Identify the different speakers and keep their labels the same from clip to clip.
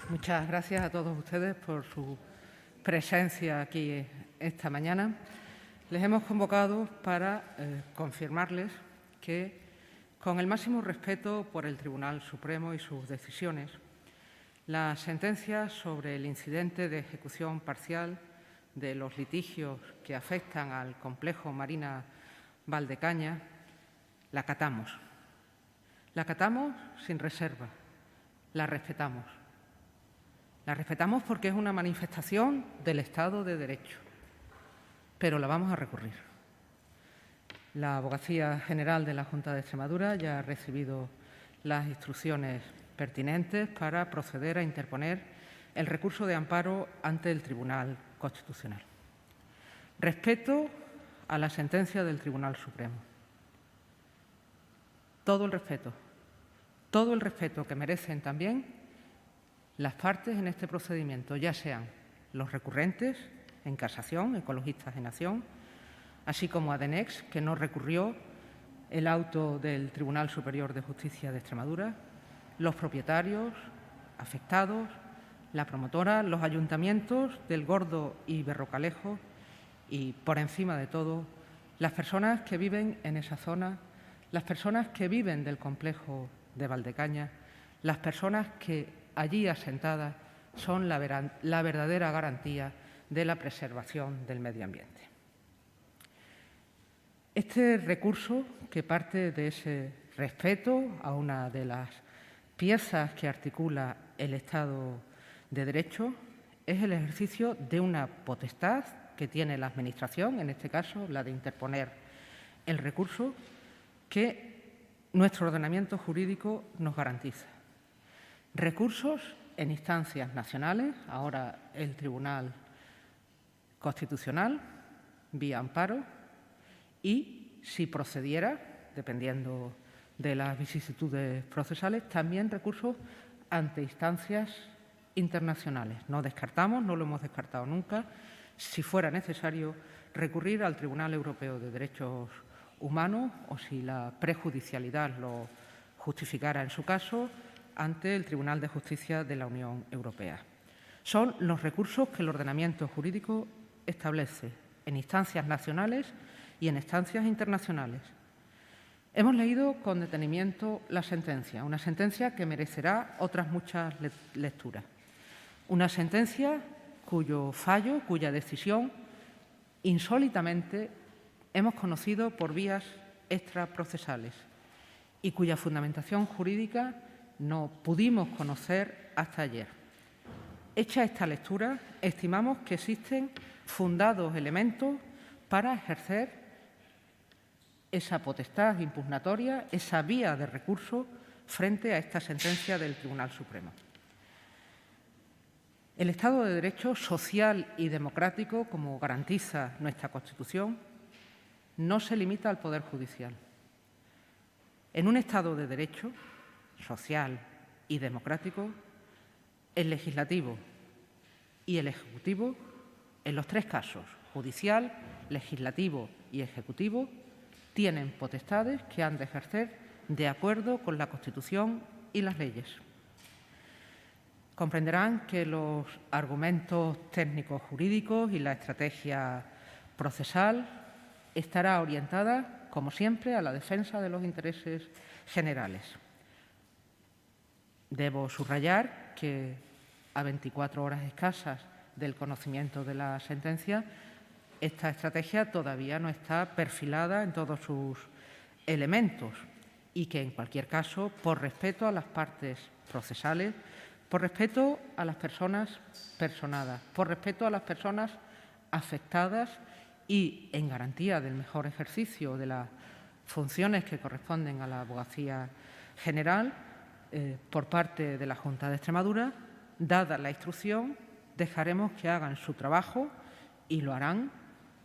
Speaker 1: Muchas gracias a todos ustedes por su presencia aquí esta mañana. Les hemos convocado para confirmarles que, con el máximo respeto por el Tribunal Supremo y sus decisiones, la sentencia sobre el incidente de ejecución parcial de los litigios que afectan al complejo Marina Valdecañas la acatamos. La acatamos sin reserva, la respetamos. La respetamos porque es una manifestación del Estado de Derecho, pero la vamos a recurrir. La Abogacía General de la Junta de Extremadura ya ha recibido las instrucciones pertinentes para proceder a interponer el recurso de amparo ante el Tribunal Constitucional. Respeto a la sentencia del Tribunal Supremo. Todo el respeto que merecen también las partes en este procedimiento, ya sean los recurrentes en casación, Ecologistas en Acción, así como Adenex, que no recurrió el auto del Tribunal Superior de Justicia de Extremadura, los propietarios afectados, la promotora, los ayuntamientos del Gordo y Berrocalejo y, por encima de todo, las personas que viven en esa zona, las personas que viven del complejo de Valdecañas, las personas que allí asentadas son la verdadera garantía de la preservación del medio ambiente. Este recurso, que parte de ese respeto a una de las piezas que articula el Estado de Derecho, es el ejercicio de una potestad que tiene la Administración, en este caso la de interponer el recurso, que nuestro ordenamiento jurídico nos garantiza. Recursos en instancias nacionales, ahora el Tribunal Constitucional, vía amparo, y, si procediera, dependiendo de las vicisitudes procesales, también recursos ante instancias internacionales. No descartamos, no lo hemos descartado nunca, si fuera necesario recurrir al Tribunal Europeo de Derechos Humanos o, si la prejudicialidad lo justificara en su caso, ante el Tribunal de Justicia de la Unión Europea. Son los recursos que el ordenamiento jurídico establece en instancias nacionales y en instancias internacionales. Hemos leído con detenimiento la sentencia, una sentencia que merecerá otras muchas lecturas. Una sentencia cuyo fallo, cuya decisión, insólitamente hemos conocido por vías extraprocesales y cuya fundamentación jurídica no pudimos conocer hasta ayer. Hecha esta lectura, estimamos que existen fundados elementos para ejercer esa potestad impugnatoria, esa vía de recurso frente a esta sentencia del Tribunal Supremo. El Estado de Derecho social y democrático, como garantiza nuestra Constitución, no se limita al Poder Judicial. En un Estado de Derecho social y democrático, el legislativo y el ejecutivo, en los tres casos, judicial, legislativo y ejecutivo, tienen potestades que han de ejercer de acuerdo con la Constitución y las leyes. Comprenderán que los argumentos técnicos jurídicos y la estrategia procesal estará orientada, como siempre, a la defensa de los intereses generales. Debo subrayar que, a 24 horas escasas del conocimiento de la sentencia, esta estrategia todavía no está perfilada en todos sus elementos y que, en cualquier caso, por respeto a las partes procesales, por respeto a las personas personadas, por respeto a las personas afectadas y en garantía del mejor ejercicio de las funciones que corresponden a la Abogacía General, por parte de la Junta de Extremadura, dada la instrucción, dejaremos que hagan su trabajo y lo harán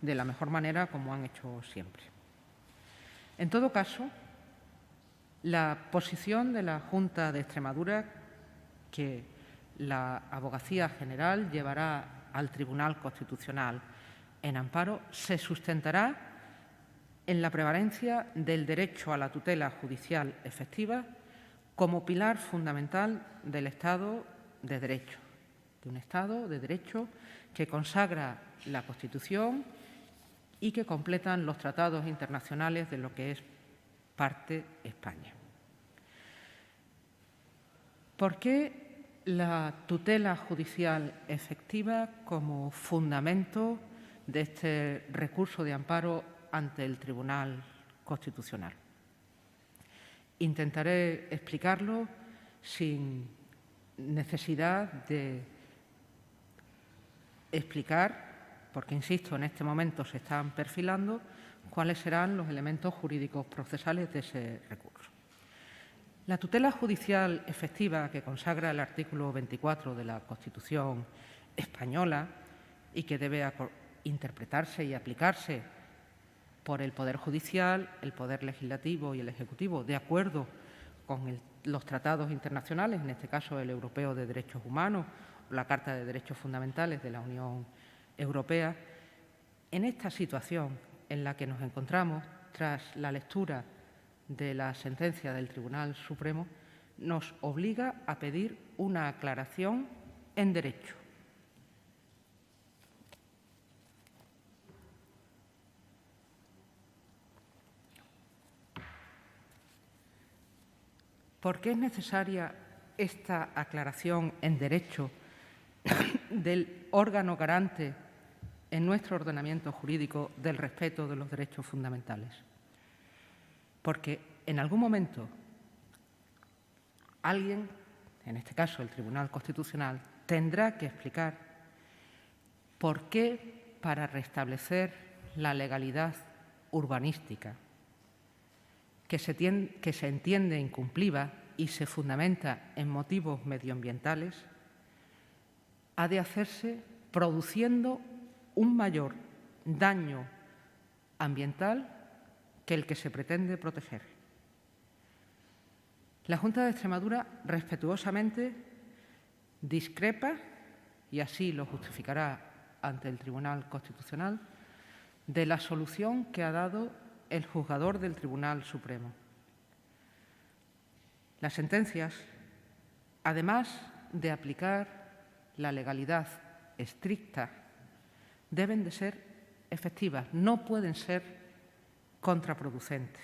Speaker 1: de la mejor manera, como han hecho siempre. En todo caso, la posición de la Junta de Extremadura, que la Abogacía General llevará al Tribunal Constitucional en amparo, se sustentará en la prevalencia del derecho a la tutela judicial efectiva como pilar fundamental del Estado de derecho, de un Estado de derecho que consagra la Constitución y que completan los tratados internacionales de lo que es parte España. ¿Por qué la tutela judicial efectiva como fundamento de este recurso de amparo ante el Tribunal Constitucional? Intentaré explicarlo sin necesidad de explicar, porque, insisto, en este momento se están perfilando cuáles serán los elementos jurídicos procesales de ese recurso. La tutela judicial efectiva que consagra el artículo 24 de la Constitución española y que debe interpretarse y aplicarse por el Poder Judicial, el Poder Legislativo y el Ejecutivo, de acuerdo con los tratados internacionales, en este caso el Europeo de Derechos Humanos o la Carta de Derechos Fundamentales de la Unión Europea. En esta situación en la que nos encontramos, tras la lectura de la sentencia del Tribunal Supremo, nos obliga a pedir una aclaración en derecho. ¿Por qué es necesaria esta aclaración en derecho del órgano garante en nuestro ordenamiento jurídico del respeto de los derechos fundamentales? Porque en algún momento alguien, en este caso el Tribunal Constitucional, tendrá que explicar por qué, para restablecer la legalidad urbanística, que se entiende incumplida y se fundamenta en motivos medioambientales, ha de hacerse produciendo un mayor daño ambiental que el que se pretende proteger. La Junta de Extremadura respetuosamente discrepa, y así lo justificará ante el Tribunal Constitucional, de la solución que ha dado el juzgador del Tribunal Supremo. Las sentencias, además de aplicar la legalidad estricta, deben de ser efectivas, no pueden ser contraproducentes,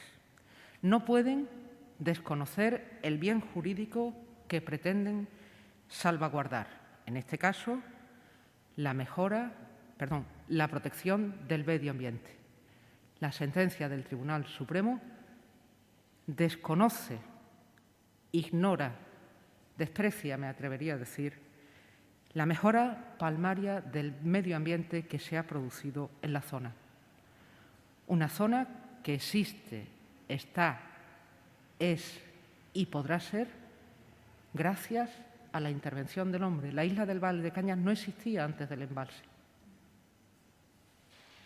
Speaker 1: no pueden desconocer el bien jurídico que pretenden salvaguardar, en este caso, la protección del medio ambiente. La sentencia del Tribunal Supremo desconoce, ignora, desprecia, me atrevería a decir, la mejora palmaria del medio ambiente que se ha producido en la zona. Una zona que existe, está, es y podrá ser gracias a la intervención del hombre. La isla del Valdecañas no existía antes del embalse.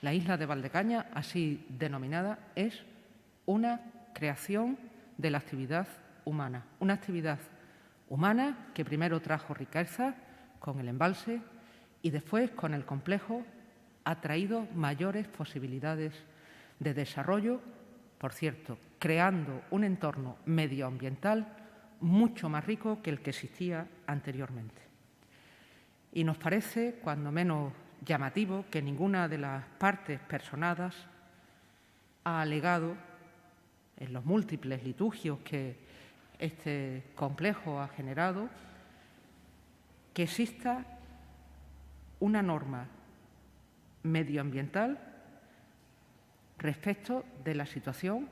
Speaker 1: La isla de Valdecañas, así denominada, es una creación de la actividad humana. Una actividad humana que primero trajo riqueza con el embalse y después, con el complejo, ha traído mayores posibilidades de desarrollo, por cierto, creando un entorno medioambiental mucho más rico que el que existía anteriormente. Y nos parece, cuando menos llamativo, que ninguna de las partes personadas ha alegado, en los múltiples litigios que este complejo ha generado, que exista una norma medioambiental respecto de la situación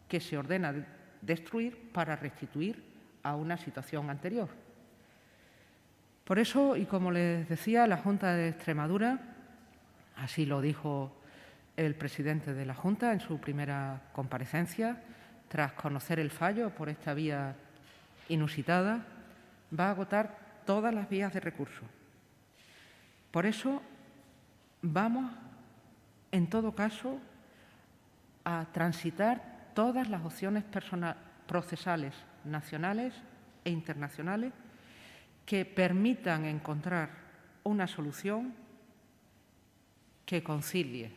Speaker 1: que se ordena destruir para restituir a una situación anterior. Por eso, y como les decía, la Junta de Extremadura, así lo dijo el presidente de la Junta en su primera comparecencia, tras conocer el fallo por esta vía inusitada, va a agotar todas las vías de recurso. Por eso vamos, en todo caso, a transitar todas las opciones procesales nacionales e internacionales que permitan encontrar una solución que concilie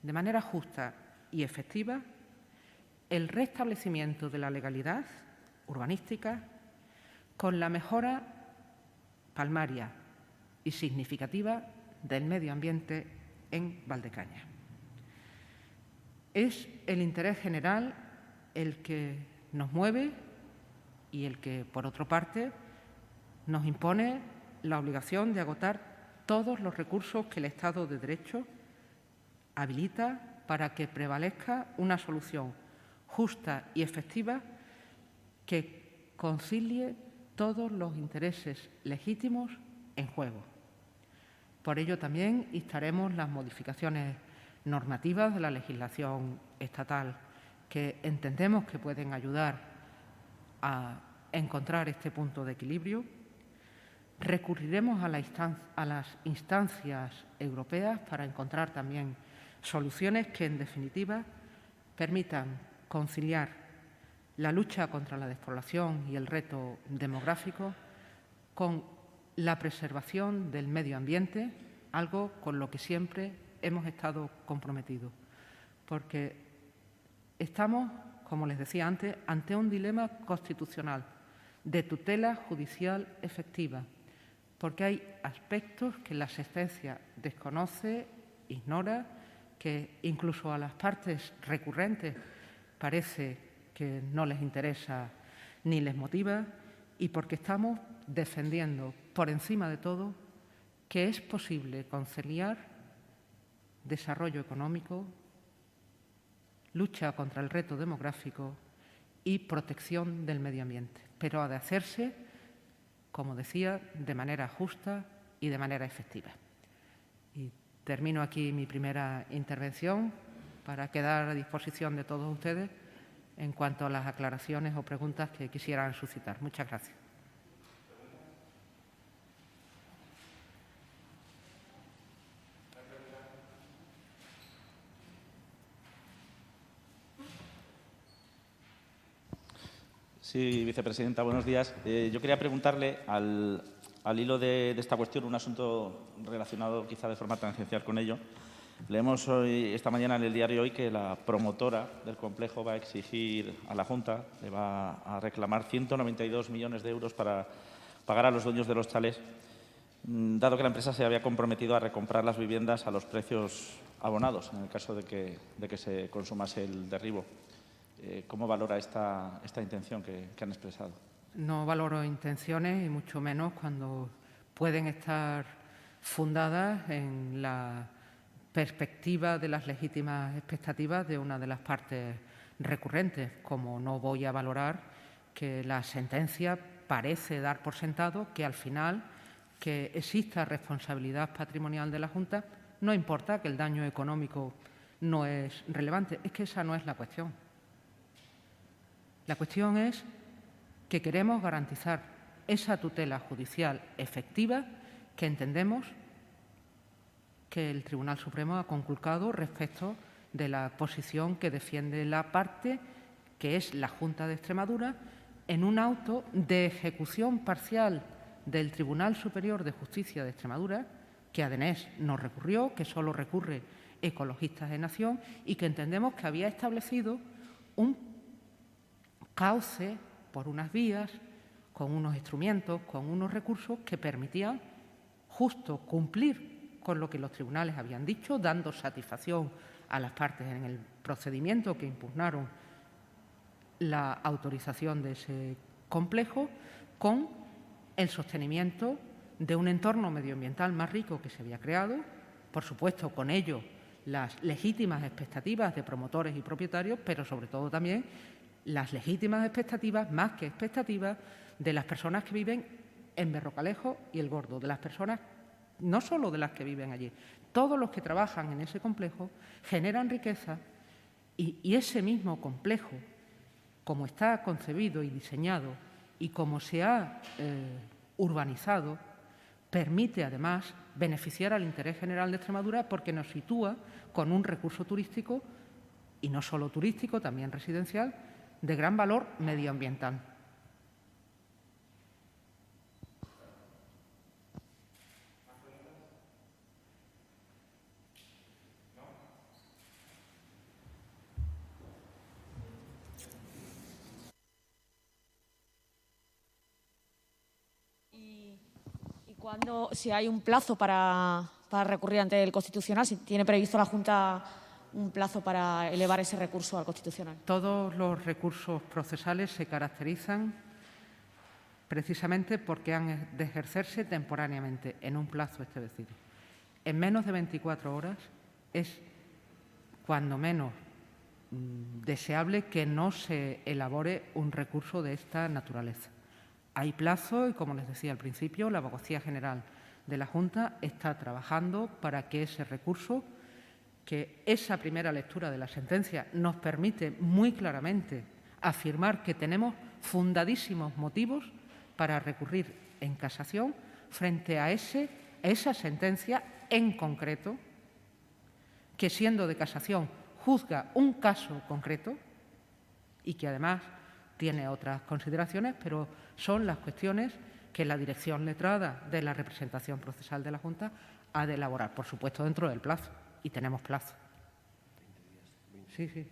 Speaker 1: de manera justa y efectiva el restablecimiento de la legalidad urbanística con la mejora palmaria y significativa del medio ambiente en Valdecañas. Es el interés general el que nos mueve y el que, por otra parte, nos impone la obligación de agotar todos los recursos que el Estado de Derecho habilita para que prevalezca una solución justa y efectiva que concilie todos los intereses legítimos en juego. Por ello, también instaremos las modificaciones normativas de la legislación estatal que entendemos que pueden ayudar a encontrar este punto de equilibrio. Recurriremos a las instancias europeas para encontrar también soluciones que, en definitiva, permitan conciliar la lucha contra la despoblación y el reto demográfico con la preservación del medio ambiente, algo con lo que siempre hemos estado comprometidos, porque estamos, como les decía antes, ante un dilema constitucional de tutela judicial efectiva, porque hay aspectos que la sentencia desconoce, ignora, que incluso a las partes recurrentes parece que no les interesa ni les motiva, y porque estamos defendiendo, por encima de todo, que es posible conciliar desarrollo económico, lucha contra el reto demográfico y protección del medio ambiente, pero ha de hacerse, como decía, de manera justa y de manera efectiva. Y termino aquí mi primera intervención para quedar a disposición de todos ustedes en cuanto a las aclaraciones o preguntas que quisieran suscitar. Muchas gracias.
Speaker 2: Sí, vicepresidenta, buenos días. Yo quería preguntarle, al hilo de esta cuestión, un asunto relacionado quizá de forma tangencial con ello. Leemos esta mañana en el diario Hoy que la promotora del complejo va a exigir a la Junta, le va a reclamar 192 millones de euros para pagar a los dueños de los chalés, dado que la empresa se había comprometido a recomprar las viviendas a los precios abonados, en el caso de que se consumase el derribo. ¿Cómo valora esta intención que han expresado?
Speaker 1: No valoro intenciones, y mucho menos cuando pueden estar fundadas en la perspectiva de las legítimas expectativas de una de las partes recurrentes, como no voy a valorar que la sentencia parece dar por sentado que al final que exista responsabilidad patrimonial de la Junta, no importa que el daño económico no es relevante. Es que esa no es la cuestión. La cuestión es que queremos garantizar esa tutela judicial efectiva que entendemos que el Tribunal Supremo ha conculcado respecto de la posición que defiende la parte, que es la Junta de Extremadura, en un auto de ejecución parcial del Tribunal Superior de Justicia de Extremadura, que ADENES no recurrió, que solo recurre Ecologistas de Nación, y que entendemos que había establecido un cauce por unas vías, con unos instrumentos, con unos recursos que permitían justo cumplir con lo que los tribunales habían dicho, dando satisfacción a las partes en el procedimiento que impugnaron la autorización de ese complejo, con el sostenimiento de un entorno medioambiental más rico que se había creado, por supuesto con ello las legítimas expectativas de promotores y propietarios, pero sobre todo también las legítimas expectativas, más que expectativas, de las personas que viven en Berrocalejo y El Gordo, de las personas, no solo de las que viven allí, todos los que trabajan en ese complejo generan riqueza, y ese mismo complejo, como está concebido y diseñado y como se ha urbanizado, permite además beneficiar al interés general de Extremadura porque nos sitúa con un recurso turístico, y no solo turístico, también residencial, de gran valor medioambiental.
Speaker 3: Si hay un plazo para recurrir ante el Constitucional, si tiene previsto la Junta un plazo para elevar ese recurso al Constitucional.
Speaker 1: Todos los recursos procesales se caracterizan precisamente porque han de ejercerse temporáneamente, en un plazo establecido. En menos de 24 horas es, cuando menos, deseable que no se elabore un recurso de esta naturaleza. Hay plazo y, como les decía al principio, la Abogacía General de la Junta está trabajando para que ese recurso, que esa primera lectura de la sentencia nos permite muy claramente afirmar que tenemos fundadísimos motivos para recurrir en casación frente a esa sentencia en concreto, que siendo de casación juzga un caso concreto y que además tiene otras consideraciones, pero son las cuestiones que la dirección letrada de la representación procesal de la Junta ha de elaborar, por supuesto, dentro del plazo. Y tenemos plazo. Sí, sí.